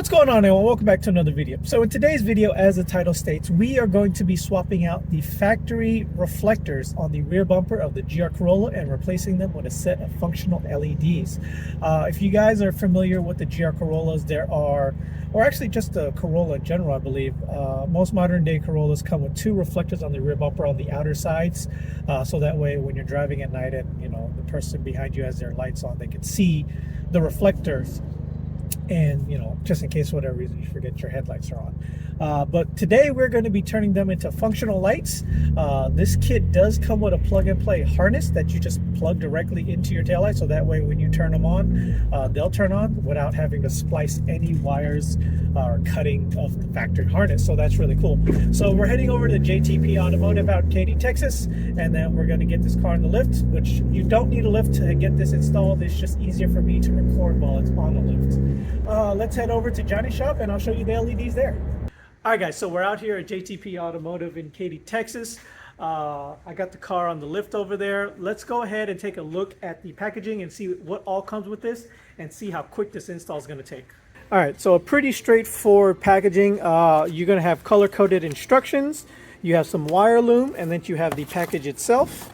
What's going on, everyone? Welcome back to another video. So in today's video, as the title states, we are going to be swapping out the factory reflectors on the rear bumper of the GR Corolla and replacing them with a set of functional LEDs. If you guys are familiar with the GR Corollas, there are, or actually just the Corolla in general, I believe, most modern day Corollas come with two reflectors on the rear bumper on the outer sides. So that way when you're driving at night and the person behind you has their lights on, they can see the reflectors. And just in case for whatever reason you forget your headlights are on. But today we're going to be turning them into functional lights. This kit does come with a plug and play harness that you just plug directly into your taillight, so that way when you turn them on, they'll turn on without having to splice any wires or cutting of the factory harness. So that's really cool. So we're heading over to JTP Automotive out in Katy, Texas, and then we're going to get this car in the lift, which you don't need a lift to get this installed. It's just easier for me to record while it's on the lift. Let's head over to Johnny's shop and I'll show you the LEDs there. All right, guys, so we're out here at JTP Automotive in Katy, Texas. I got the car on the lift over there. Let's go ahead and take a look at the packaging and see what all comes with this and see how quick this install is going to take. All right, so a pretty straightforward packaging. You're going to have color-coded instructions. You have some wire loom, and then you have the package itself.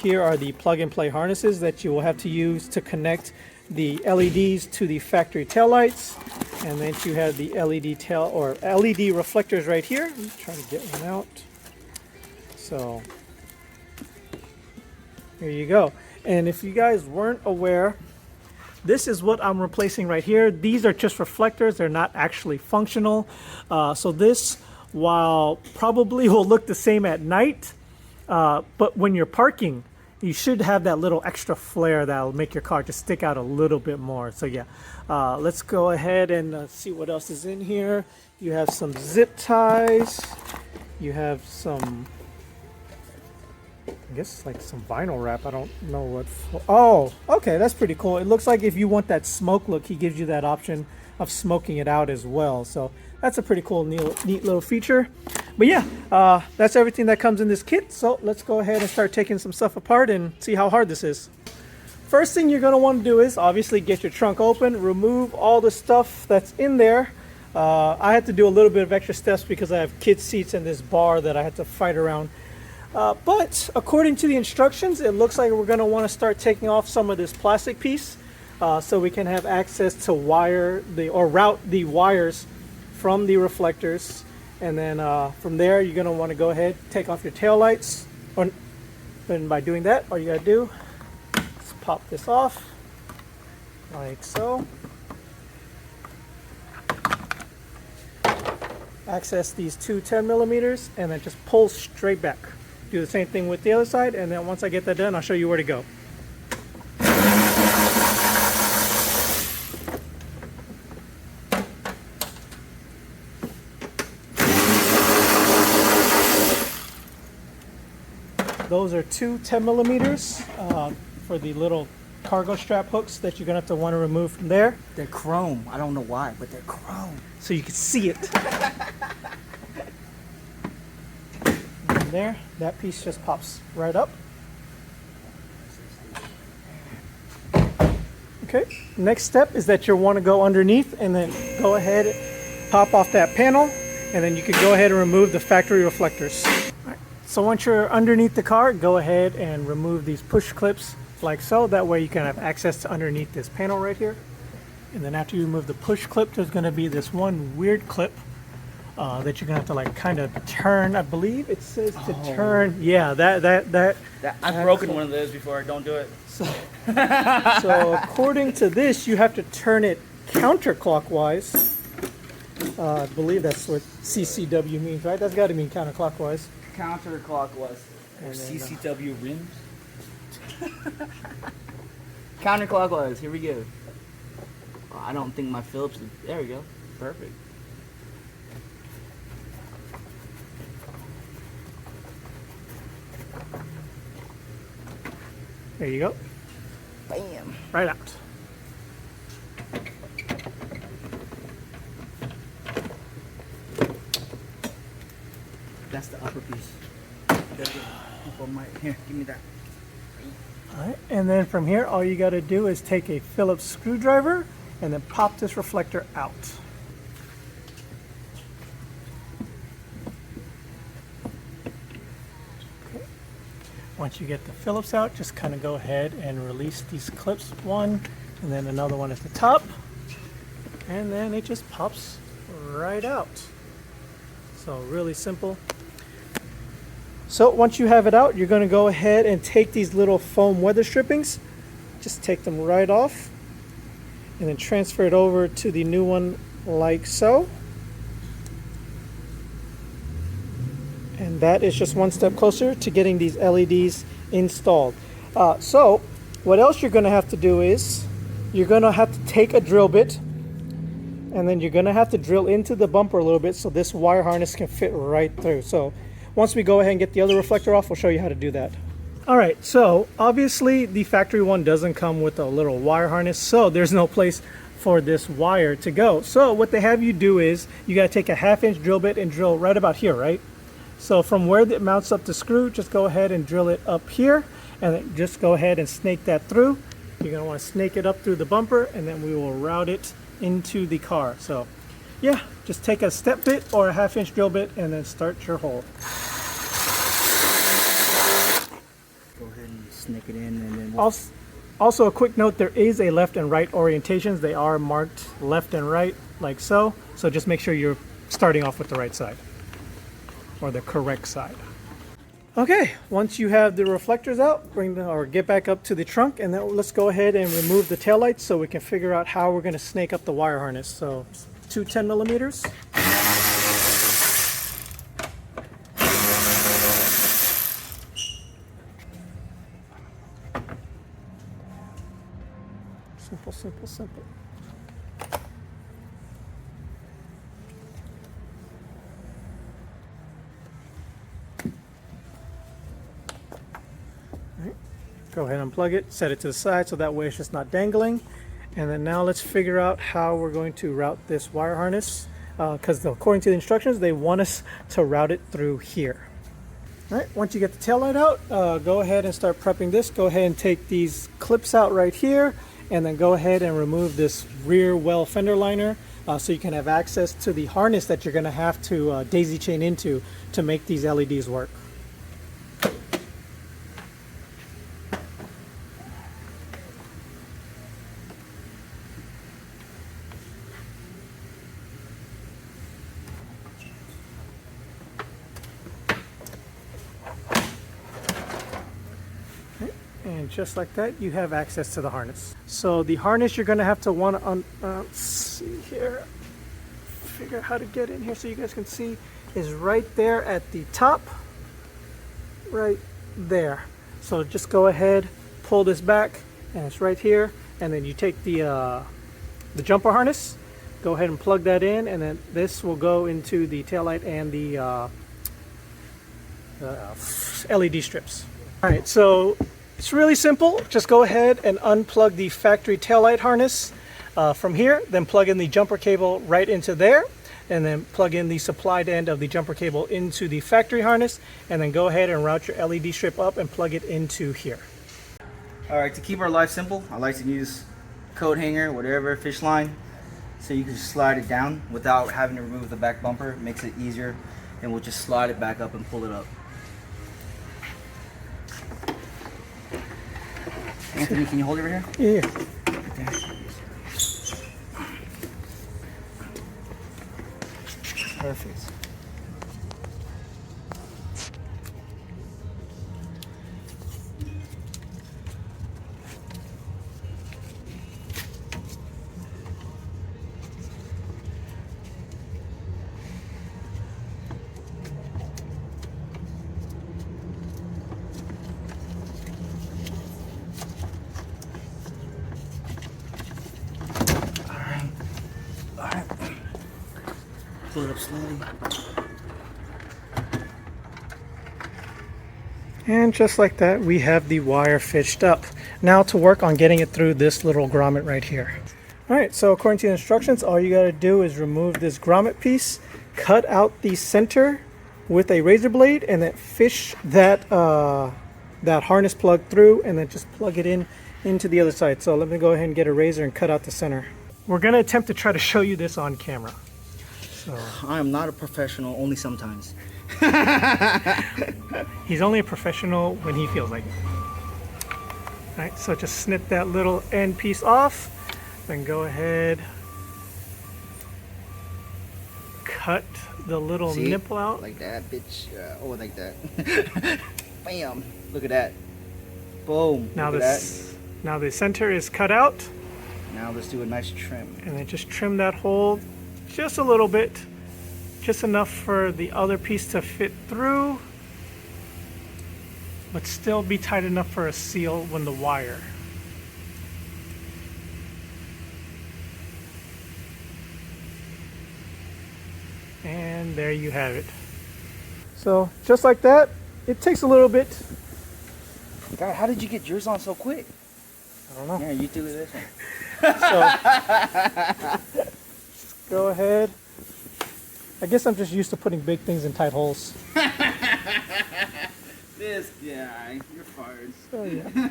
Here are the plug-and-play harnesses that you will have to use to connect the LEDs to the factory taillights, and then you have the LED reflectors right here. Let me try to get one out. So here you go. And if you guys weren't aware, this is what I'm replacing right here. These are just reflectors. They're not actually functional. So this, while probably will look the same at night, but when you're parking, you should have that little extra flare that will make your car just stick out a little bit more. So yeah, let's go ahead and see what else is in here. You have some zip ties. You have some, I guess like some vinyl wrap. I don't know what. Oh, okay, that's pretty cool. It looks like if you want that smoke look, he gives you that option of smoking it out as well. So that's a pretty cool, neat little feature. But yeah, that's everything that comes in this kit. So let's go ahead and start taking some stuff apart and see how hard this is. First thing you're going to want to do is obviously get your trunk open, remove all the stuff that's in there. I had to do a little bit of extra steps because I have kid seats and this bar that I had to fight around. But according to the instructions, it looks like we're going to want to start taking off some of this plastic piece so we can have access to route the wires from the reflectors. And then from there, you're going to want to go ahead, take off your tail lights. And by doing that, all you got to do is pop this off like so. Access these two 10 millimeters and then just pull straight back. Do the same thing with the other side, and then once I get that done, I'll show you where to go. Those are two 10 millimeters for the little cargo strap hooks that you're gonna have to want to remove from there. They're chrome. I don't know why, but they're chrome. So you can see it. And there, that piece just pops right up. Okay, next step is that you'll want to go underneath and then go ahead, pop off that panel, and then you can go ahead and remove the factory reflectors. So once you're underneath the car, go ahead and remove these push clips like so. That way you can have access to underneath this panel right here. And then after you remove the push clip, there's going to be this one weird clip that you're going to have to like kind of turn. I believe it says to turn. Yeah, that I've broken one of those before. Don't do it. So according to this, you have to turn it counterclockwise. I believe that's what CCW means, right? That's got to mean counterclockwise. Counterclockwise. Or CCW rims. Counterclockwise. Here we go. Oh, I don't think my Phillips is. There we go. Perfect. There you go. Bam. Right out. That's the upper piece. Here, give me that. All right, and then from here, all you got to do is take a Phillips screwdriver and then pop this reflector out. Once you get the Phillips out, just kind of go ahead and release these clips, one and then another one at the top, and then it just pops right out. So really simple. So once you have it out, you're going to go ahead and take these little foam weather strippings, just take them right off, and then transfer it over to the new one like so. And that is just one step closer to getting these LEDs installed. So what else you're going to have to do is you're going to have to take a drill bit, and then you're going to have to drill into the bumper a little bit so this wire harness can fit right through. So once we go ahead and get the other reflector off, we'll show you how to do that. All right, so obviously the factory one doesn't come with a little wire harness, so there's no place for this wire to go. So what they have you do is you got to take a 1/2-inch drill bit and drill right about here, right? So from where it mounts up the screw, just go ahead and drill it up here, and then just go ahead and snake that through. You're going to want to snake it up through the bumper, and then we will route it into the car. So yeah, just take a step bit or a 1/2-inch drill bit and then start your hole. Go ahead and snake it in, and then Also a quick note, there is a left and right orientations. They are marked left and right like so. So just make sure you're starting off with the right side, or the correct side. Okay, once you have the reflectors out, get back up to the trunk, and then let's go ahead and remove the taillights so we can figure out how we're going to snake up the wire harness. So two 10mm. Simple, simple, simple. Go ahead and unplug it, set it to the side so that way it's just not dangling. And then now let's figure out how we're going to route this wire harness, because according to the instructions, they want us to route it through here. All right, once you get the taillight out, go ahead and start prepping this. Go ahead and take these clips out right here, and then go ahead and remove this rear well fender liner so you can have access to the harness that you're going to have to daisy chain into to make these LEDs work. And just like that, you have access to the harness. So the harness you're going to have to want to see here, figure out how to get in here so you guys can see, is right there at the top, right there. So just go ahead, pull this back, and it's right here. And then you take the jumper harness, go ahead and plug that in, and then this will go into the taillight and the LED strips. All right, so it's really simple. Just go ahead and unplug the factory taillight harness from here, then plug in the jumper cable right into there, and then plug in the supplied end of the jumper cable into the factory harness, and then go ahead and route your LED strip up and plug it into here. all right, to keep our life simple, I like to use coat hanger, whatever, fish line, so you can just slide it down without having to remove the back bumper. It makes it easier, and we'll just slide it back up and pull it up. Anthony, can you hold it over here? Yeah. Right there. Perfect. Pull it up slowly. And just like that, we have the wire fished up. Now to work on getting it through this little grommet right here. All right, so according to the instructions, all you got to do is remove this grommet piece, cut out the center with a razor blade, and then fish that that harness plug through, and then just plug it in into the other side. So let me go ahead and get a razor and cut out the center. We're going to attempt to try to show you this on camera. So I am not a professional, only sometimes. He's only a professional when he feels like it. All right, so just snip that little end piece off, then go ahead, cut the little See? nipple out. Like that, bitch. Oh, like that. Bam. Look at that. Boom. Now Look at that. Now the center is cut out. Now let's do a nice trim. And then just trim that hole just a little bit, just enough for the other piece to fit through, but still be tight enough for a seal when the wire. And there you have it. So just like that, it takes a little bit. God, how did you get yours on so quick? I don't know. Yeah, you do this one. So go ahead. I guess I'm just used to putting big things in tight holes. This guy, you're fired. So yeah.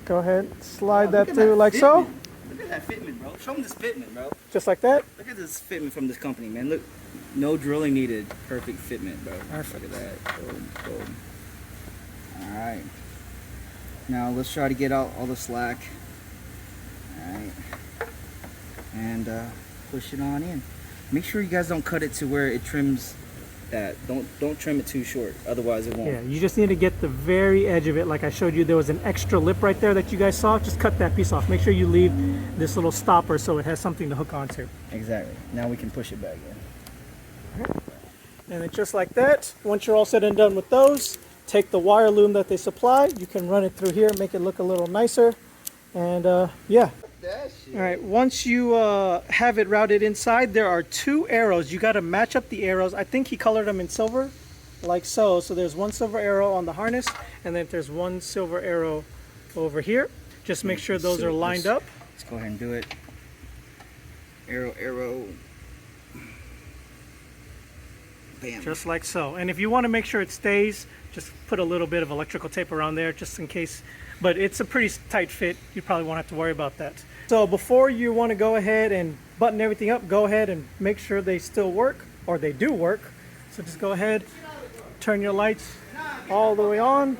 Go ahead, slide Oh, that look at through like fitment. so. Look at that fitment, bro. Show them this fitment, bro. Just like that. Look at this fitment from this company, man. Look, no drilling needed. Perfect fitment, bro. Perfect. Look at that. Boom, boom. All right. Now let's try to get out all the slack. All right. And push it on in. Make sure you guys don't cut it to where it trims that. Don't trim it too short, otherwise it won't. Yeah, you just need to get the very edge of it. Like I showed you, there was an extra lip right there that you guys saw. Just cut that piece off. Make sure you leave this little stopper so it has something to hook onto. Exactly. Now we can push it back in. And then just like that, once you're all said and done with those, take the wire loom that they supply. You can run it through here, make it look a little nicer. And yeah. That shit. All right, once you have it routed inside, there are 2 arrows. You got to match up the arrows. I think he colored them in silver, like so. So there's 1 silver arrow on the harness, and then there's 1 silver arrow over here. Just make sure those are lined up. Let's go ahead and do it. Arrow, arrow. Bam. Just like so. And if you want to make sure it stays, just put a little bit of electrical tape around there just in case. But it's a pretty tight fit. You probably won't have to worry about that. So before you want to go ahead and button everything up, go ahead and make sure they still work, or they do work. So just go ahead, turn your lights all the way on,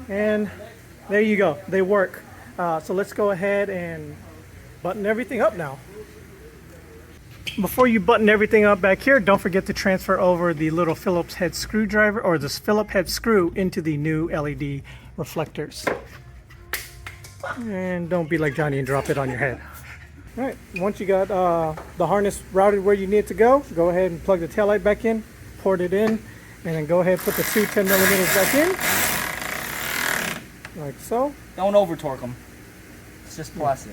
and there you go. They work. So let's go ahead and button everything up now. Before you button everything up back here, don't forget to transfer over the little Phillips head screwdriver, or this Phillips head screw, into the new LED reflectors. And don't be like Johnny and drop it on your head. All right, once you got the harness routed where you need it to go ahead and plug the taillight back in, port it in, and then go ahead and put the 2 10mm back in, like so. Don't over torque them. It's just plastic.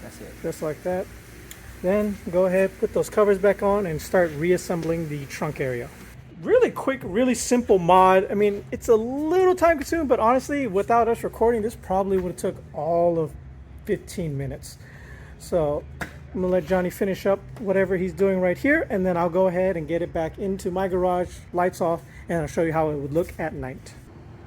That's it. Just like that. Then go ahead, put those covers back on, and start reassembling the trunk area. Really quick, really simple mod. I mean, it's a little time consuming, but honestly, without us recording, this probably would have took all of 15 minutes. So I'm gonna let Johnny finish up whatever he's doing right here, and then I'll go ahead and get it back into my garage, lights off, and I'll show you how it would look at night.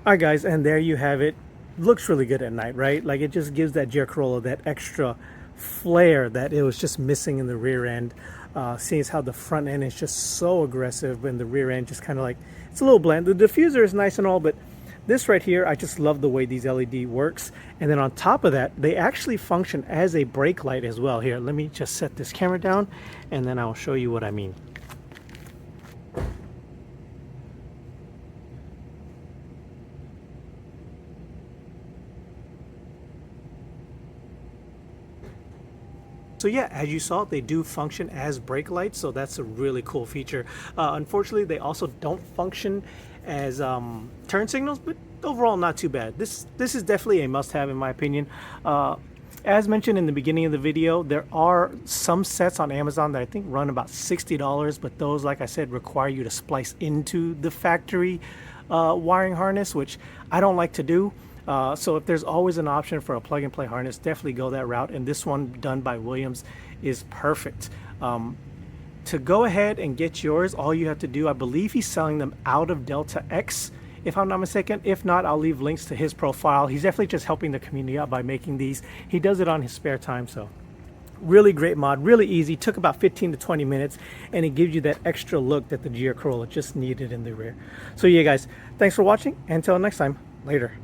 All right, guys, and there you have it. Looks really good at night, right? Like, it just gives that JTP Corolla that extra flair that it was just missing in the rear end. Seeing as how the front end is just so aggressive, and the rear end just kind of like, it's a little bland. The diffuser is nice and all, but this right here, I just love the way these LED works. And then on top of that, they actually function as a brake light as well. Here, let me just set this camera down, and then I'll show you what I mean. So yeah, as you saw, they do function as brake lights, so that's a really cool feature. Unfortunately, they also don't function as turn signals, but overall not too bad. This is definitely a must-have in my opinion. As mentioned in the beginning of the video, there are some sets on Amazon that I think run about $60, but those, like I said, require you to splice into the factory wiring harness, which I don't like to do. So if there's always an option for a plug-and-play harness, definitely go that route. And this one done by Williams is perfect. To go ahead and get yours, all you have to do, I believe he's selling them out of Delta X, if I'm not mistaken. If not, I'll leave links to his profile. He's definitely just helping the community out by making these. He does it on his spare time, so Really great mod, really easy, took about 15 to 20 minutes, and it gives you that extra look that the GR Corolla just needed in the rear. So yeah guys, thanks for watching, and until next time, later.